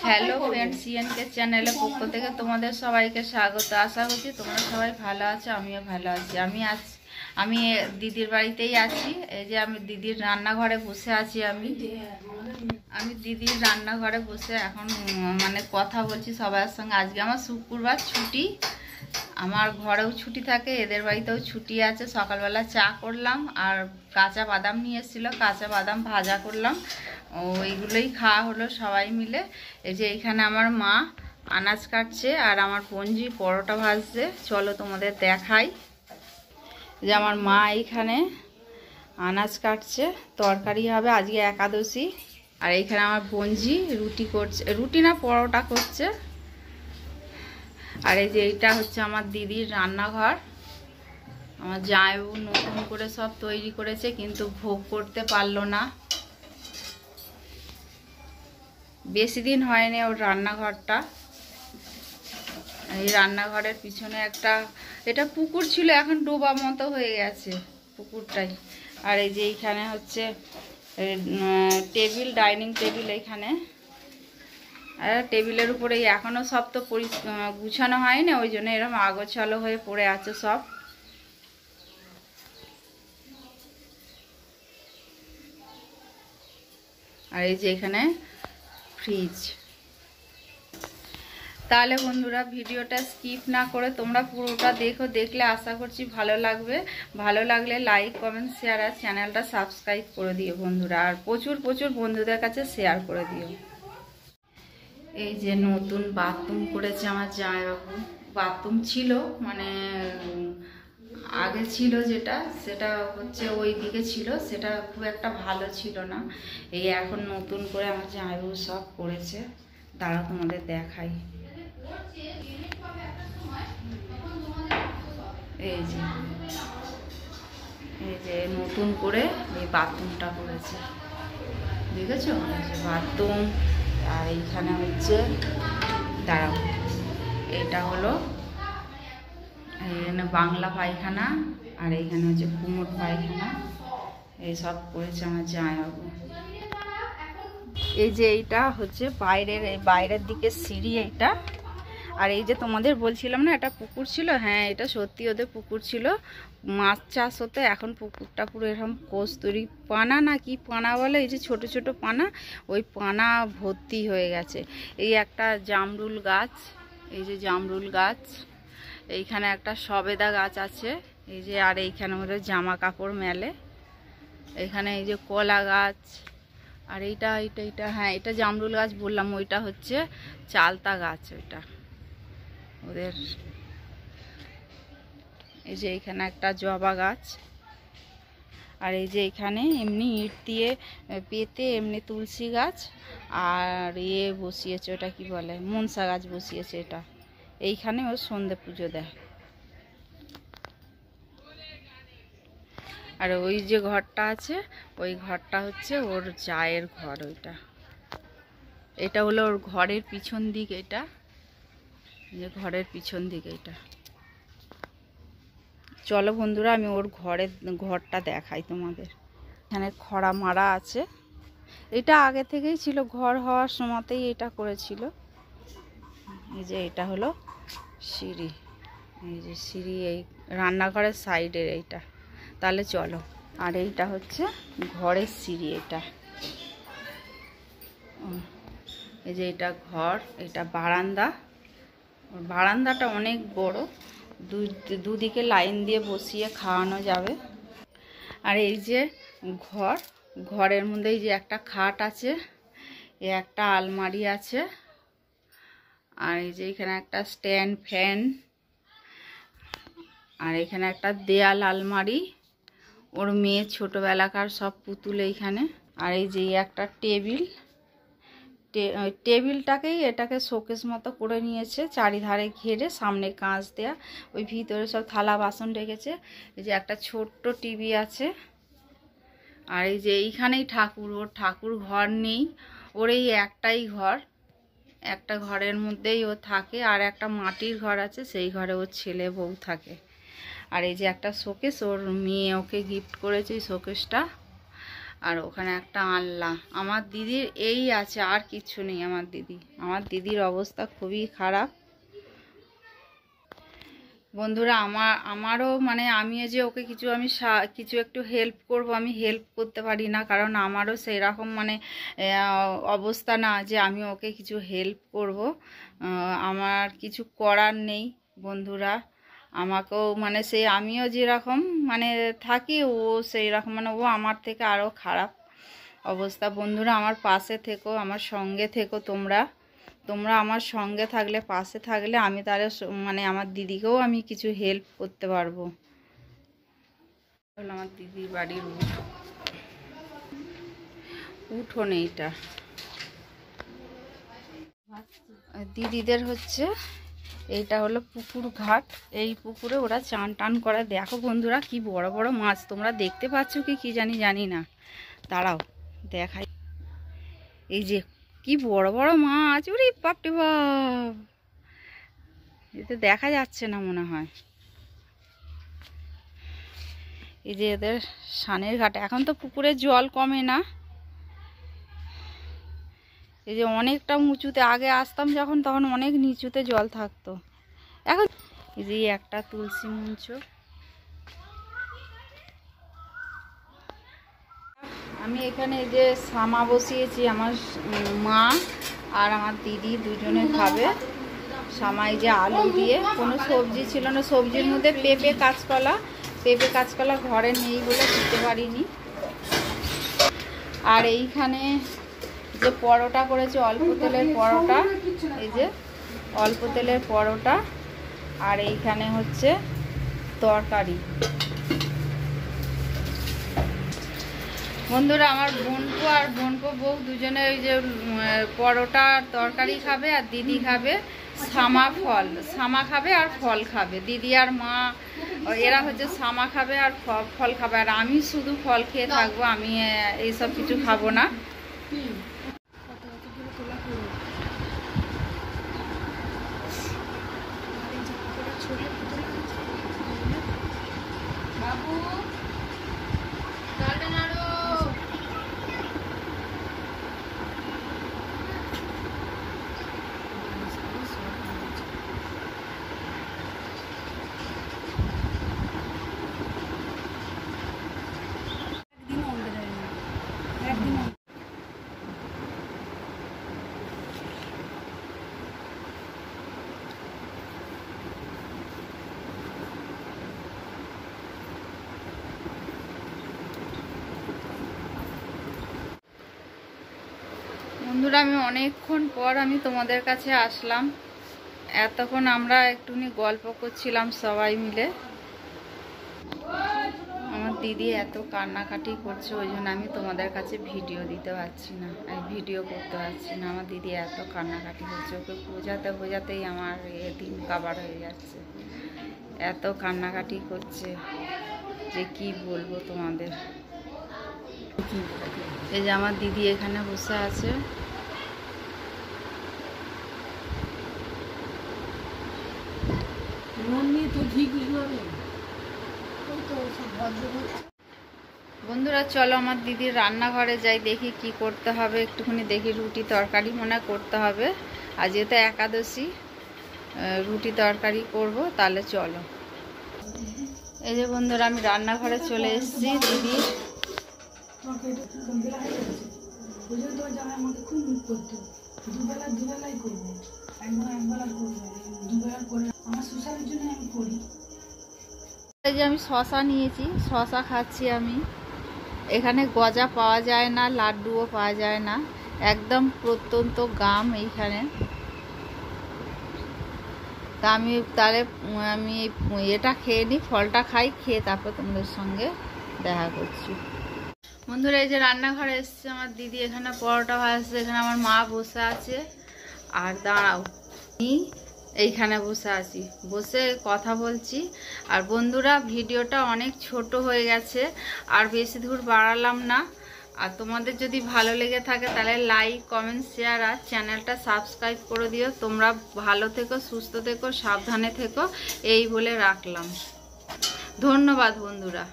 Hello friends, সিএনকে চ্যানেলের পক্ষ থেকে তোমাদের সবাইকে স্বাগত। আশা করছি তোমরা সবাই ভালো আছো, আমিও ভালো আছি। আমি দিদির বাড়িতেই আছি। এই যে আমি দিদির রান্নাঘরে বসে আছি। আমি দিদির রান্নাঘরে বসে এখন মানে কথা বলছি সবার সঙ্গে। আজকে আমার শুক্রবার ছুটি, আমার ঘরেও ছুটি থাকে, এদের বাড়িতেও ছুটি আছে। সকালবেলা চা করলাম আর কাঁচা বাদাম নিয়ে এসেছিলো, কাঁচা বাদাম ভাজা করলাম, ওইগুলোই খাওয়া হলো সবাই মিলে। এই যে এইখানে আমার মা আনাজ কাটছে আর আমার পঞ্জি পরোটা ভাজছে। চলো তোমাদের দেখাই। যে আমার মা এইখানে আনাজ কাটছে, তরকারি হবে, আজকে একাদশী। আর এইখানে আমার পঞ্জি রুটি করছে, রুটি না পরোটা করছে। আর এই যে এইটা হচ্ছে আমার দিদির রান্নাঘর। আমার জামাইবাবু নতুন করে সব তৈরি করেছে, কিন্তু ভোগ করতে পারলো না, বেশি দিন হয়নি ওর রান্নাঘরটা। এই রান্নাঘরের পিছনে এটা পুকুর ছিল, এখন ডোবা মতো হয়ে গেছে পুকুরটাই। আর এই যে এইখানে হচ্ছে টেবিল, ডাইনিং টেবিল এইখানে। আর টেবিলের উপরে এখনও সব তো গুছানো হয়নি, ওই জন্য এরকম আগোছালো হয়ে পড়ে আছে সব। আর এই যে এখানে ফ্রিজ। তাহলে বন্ধুরা ভিডিওটা স্কিপ না করে তোমরা পুরোটা দেখো, দেখলে আশা করছি ভালো লাগবে। ভালো লাগলে লাইক, কমেন্ট, শেয়ার আর চ্যানেলটা সাবস্ক্রাইব করে দিও বন্ধুরা। আর প্রচুর প্রচুর বন্ধুদের কাছে শেয়ার করে দিও। এই যে নতুন বাথরুম করেছে আমার জামাইবাবু। বাথরুম ছিল মানে আগে ছিল যেটা, সেটা হচ্ছে ওই দিকে ছিল, সেটা খুব একটা ভালো ছিল না। এই এখন নতুন করে আমার জামাইবাবু সব করেছে। দাঁড়াও তোমাদের দেখাই। এই যে নতুন করে এই বাথরুমটা করেছে, দেখেছো? এই যে বাথরুম। আর এইখানে হচ্ছে দাঁড়াও, এটা হলো এখানে বাংলা পায়খানা, আর এইখানে হচ্ছে কুমোর পায়খানা। এই সব করেছে আমার জামাইবাবু। এই যে এইটা হচ্ছে বাইরের দিকে সিঁড়ি এইটা। আর এই যে তোমাদের বলছিলাম না এটা পুকুর ছিল, হ্যাঁ এটা সত্যি ওদের পুকুর ছিল, মাছ চাষ হতো। এখন পুকুরটা পুরো এরকম কস্তুরি পানা না কি পানা বলে, এই যে ছোট ছোট পানা, ওই পানা ভর্তি হয়ে গেছে। এই একটা জামরুল গাছ, এই যে জামরুল গাছ, এইখানে একটা সবেদা গাছ আছে। এই যে আর এইখানে ওদের জামা কাপড় মেলে। এইখানে এই যে কলা গাছ। আর এইটা হ্যাঁ এটা জামরুল গাছ বললাম, ওইটা হচ্ছে চালতা গাছ ওইটা ওদের। এই যে এইখানে একটা জবা গাছ। আর এই যে এখানে এমনি ইট দিয়ে পেতে এমনি তুলসী গাছ আর বসিয়েছে, ওটা কি বলে, মনসা গাছ বসিয়েছে। এটা এইখানে ওর সন্ধে পুজো দেয়। আর ওই যে ঘরটা আছে, ওই ঘরটা হচ্ছে ওর জায়ের ঘর। এটা হলো ওর ঘরের পিছন দিক। এটা যে ঘরের পিছন দিক এটা। চলো বন্ধুরা আমি ওর ঘরটা দেখাই তোমাদের। এখানে খড়া মারা আছে, এটা আগে থেকেই ছিল, ঘর হওয়ার সময়তেই এটা করেছিল। এই যে এটা হলো সিঁড়ি, এই যে সিঁড়ি এই রান্নাঘরের সাইডের এইটা। তাহলে চলো। আর এইটা হচ্ছে ঘরের সিঁড়ি এটা। এই যে এটা ঘর, এটা বারান্দা। বারান্দাটা অনেক বড়, দুদিকে লাইন দিয়ে বসিয়ে খাওয়ানো যাবে। আর এই যে ঘরের মধ্যে এই যে একটা খাট আছে, একটা আলমারি আছে। আর এই যে এখানে একটা স্ট্যান্ড ফ্যান। আর এখানে একটা দেয়াল আলমারি, ওর মেয়ে ছোটোবেলাকার সব পুতুল এইখানে। আর এই যে একটা টেবিলটাকেই এটাকে শোকেস মতো করে নিয়েছে, চারিধারে ঘিরে, সামনে কাঁচ দেয়া, ওই ভিতরে সব থালা বাসন রেখেছে। এই যে একটা ছোট্ট টিভি আছে। আর এই যে এইখানেই ওর ঠাকুর ঘর নেই, ওর এই একটাই ঘর, একটা ঘরের মধ্যেই ও থাকে। আর একটা মাটির ঘর আছে, সেই ঘরে ওর ছেলে বউ থাকে। আর এই যে একটা শোকেস, ওর মেয়ে ওকে গিফট করেছে এই শোকেসটা। আর ওখানে একটা আনলা। আমার দিদির এই আছে, আর কিছু নেই। আমার দিদির অবস্থা খুবই খারাপ বন্ধুরা। আমারও মানে আমিও যে ওকে কিছু একটু হেল্প করব, আমি হেল্প করতে পারি না, কারণ আমারও সেই রকম মানে অবস্থা না যে আমি ওকে কিছু হেল্প করব। আমার কিছু করার নেই বন্ধুরা। আমাকেও মানে সেই আমিও যেরকম মানে থাকি, ও সেই রকম মানে ও আমার থেকে আরও খারাপ অবস্থা। বন্ধুরা আমার পাশে থেকো, আমার সঙ্গে থেকো। তোমরা আমার সঙ্গে থাকলে, পাশে থাকলে আমি তাহলে মানে আমার দিদিকেও আমি কিছু হেল্প করতে পারবো। আমার দিদির বাড়ির উঠোন এইটা। দিদিদের হচ্ছে এইটা হলো পুকুর ঘাট। এই পুকুরে ওরা চান টান করে। দেখো বন্ধুরা কি বড় বড় মাছ, তোমরা দেখতে পাচ্ছ কি জানি না। দাঁড়াও দেখাই। এই যে কি বড় বড় মাছ, ওরে বাপরে বাপ, এতে দেখা যাচ্ছে না মনে হয়। এই যে এদের সানের ঘাটে এখন তো পুকুরের জল কমে না। এই যে অনেকটা উঁচুতে, আগে আসতাম যখন তখন অনেক নিচুতে জল থাকতো। এখন এই যে একটা তুলসী মঞ্চ। আমি এখানে যে সামা বসিয়েছি, আমার মা আর আমার দিদি দুজনে খাবে। সামাই যে আলু দিয়ে, কোনো সবজি ছিল না, সবজির মধ্যে পেঁপে কাঁচকলা ঘরে নেই বলে দিতে পারিনি। আর এইখানে যে পরোটা করেছে, অল্প তেলের পরোটা, এই যে অল্প তেলের পরোটা। আর এইখানে হচ্ছে তরকারি। বন্ধুরা আমার বোনপো আর বোনপো বউ দুজনে ওই যে পরোটা আর তরকারি খাবে, আর দিদি খাবে সামা খাবে আর ফল খাবে। দিদি আর মা এরা হচ্ছে সামা খাবে আর ফল খাবে, আর আমি শুধু ফল খেয়ে থাকবো। আমি এইসব কিছু খাবো না। বাবু বন্ধুরা আমি অনেকক্ষণ পর আমি তোমাদের কাছে আসলাম। এতক্ষণ আমরা একটুখানি গল্প করছিলাম সবাই মিলে। আমার দিদি এত কান্নাকাটি করছে, ওই জন্য আমি তোমাদের কাছে ভিডিও দিতে পারছি না, ভিডিও করতে পারছি না। আমার দিদি এত কান্নাকাটি করছে, ওকে বোঝাতেই আমার দিন কাবার হয়ে যাচ্ছে। এত কান্নাকাটি করছে যে কি বলবো তোমাদের। এই যে আমার দিদি এখানে বসে আছে। বন্ধুরা চলো আমার দিদির রান্নাঘরে যাই, দেখি কি করতে হবে। একটুখানি দেখি রুটি তরকারি মনে করতে হবে। আর যেহেতু একাদশী, রুটি তরকারি করব, তাহলে চলো। এই যে বন্ধুরা আমি রান্নাঘরে চলে এসেছি। দিদি এই যে আমি শশা নিয়েছি, শশা খাচ্ছি আমি। এখানে গজা পাওয়া যায় না, লাড্ডুও পাওয়া যায় না, একদম প্রত্যন্ত গ্রাম এইখানে। তা আমি এটা খেয়ে নিই, ফলটা খাই, খেয়ে তারপর তোমাদের সঙ্গে দেখা করছি। বন্ধুরা এই যে রান্নাঘরে এসছে আমার দিদি, এখানে পরোটা ভাজছে, এখানে আমার মা বসে আছে। আর দাঁড়াও, এইখানে বসে আছি, বসে কথা বলছি। আর বন্ধুরা ভিডিওটা অনেক ছোট হয়ে গেছে, আর বেশি দূর বাড়ালাম না। আর তোমাদের যদি ভালো লেগে থাকে তাহলে লাইক, কমেন্ট, শেয়ার আর চ্যানেলটা সাবস্ক্রাইব করে দিও। তোমরা ভালো থেকো, সুস্থ থেকো, সাবধানে থেকো, এই বলে রাখলাম। ধন্যবাদ বন্ধুরা।